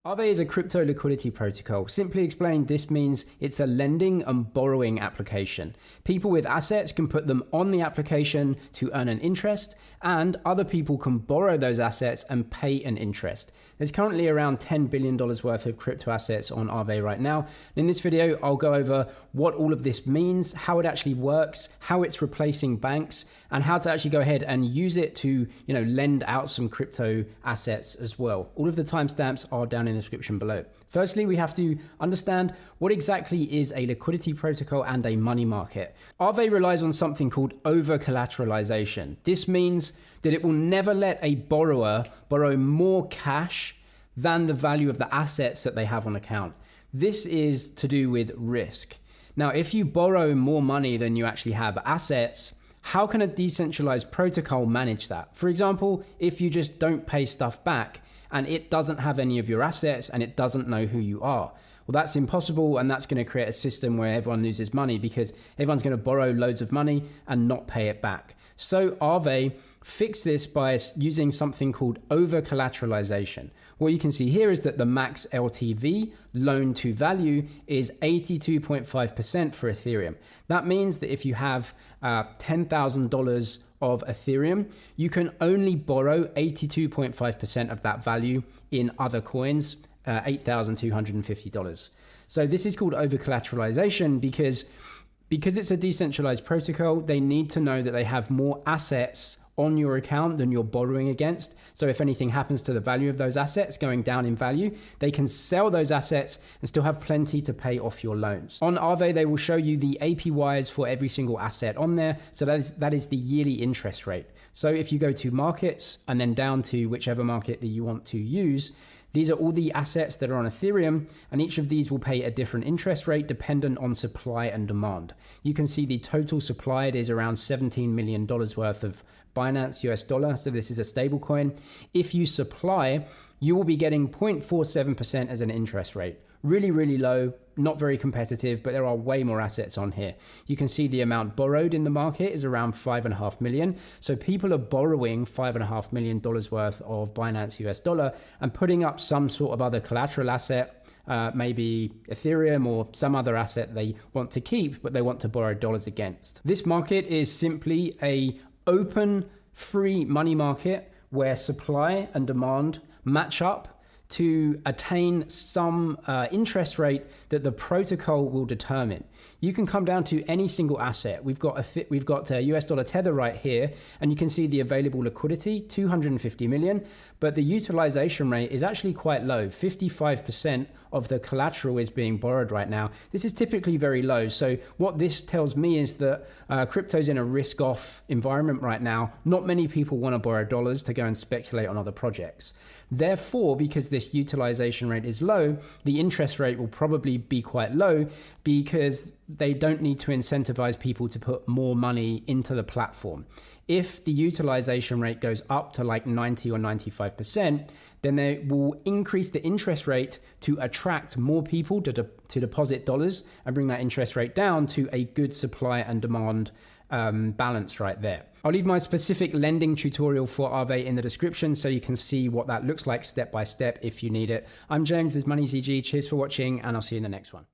AAVE is a crypto liquidity protocol. Simply explained, this means it's a lending and borrowing application. People with assets can put them on the application to earn an interest, and other people can borrow those assets and pay an interest. There's currently around $10 billion worth of crypto assets on AAVE right now. In this video, I'll go over what all of this means, how it actually works, how it's replacing banks, and how to actually go ahead and use it to, lend out some crypto assets as well. All of the timestamps are down in the description below. Firstly, we have to understand what exactly is a liquidity protocol and a money market. AAVE relies on something called overcollateralization. This means that it will never let a borrower borrow more cash than the value of the assets that they have on account. This is to do with risk. Now, if you borrow more money than you actually have assets, how can a decentralized protocol manage that? For example, if you just don't pay stuff back and it doesn't have any of your assets and it doesn't know who you are. Well, that's impossible, and that's going to create a system where everyone loses money because everyone's going to borrow loads of money and not pay it back. So AAVE fixed this by using something called over-collateralization. What you can see here is that the max LTV, loan to value, is 82.5% for Ethereum. That means that if you have $10,000 of Ethereum, you can only borrow 82.5% of that value in other coins, $8,250. So this is called over-collateralization because it's a decentralized protocol. They need to know that they have more assets on your account than you're borrowing against. So if anything happens to the value of those assets going down in value, they can sell those assets and still have plenty to pay off your loans. On AAVE, they will show you the APYs for every single asset on there. So that is the yearly interest rate. So if you go to markets and then down to whichever market that you want to use, these are all the assets that are on Ethereum, and each of these will pay a different interest rate dependent on supply and demand. You can see the total supplied is around $17 million worth of Binance US dollar. So this is a stable coin. If you supply, you will be getting 0.47% as an interest rate. Really, really low, not very competitive, but there are way more assets on here. You can see the amount borrowed in the market is around 5.5 million. So people are borrowing $5.5 million worth of Binance US dollar and putting up some sort of other collateral asset, maybe Ethereum or some other asset they want to keep, but they want to borrow dollars against. This market is simply a open, free money market where supply and demand match up to attain some interest rate that the protocol will determine. You can come down to any single asset. We've got a US dollar tether right here, and you can see the available liquidity, 250 million, but the utilization rate is actually quite low. 55% of the collateral is being borrowed right now. This is typically very low. So what this tells me is that crypto's in a risk-off environment right now. Not many people want to borrow dollars to go and speculate on other projects. Therefore, because this utilization rate is low, the interest rate will probably be quite low because they don't need to incentivize people to put more money into the platform. If the utilization rate goes up to like 90 or 95%, then they will increase the interest rate to attract more people to deposit dollars and bring that interest rate down to a good supply and demand balance right there. I'll leave my specific lending tutorial for AAVE in the description so you can see what that looks like step by step if you need it. I'm James, this is MoneyZG. Cheers for watching, and I'll see you in the next one.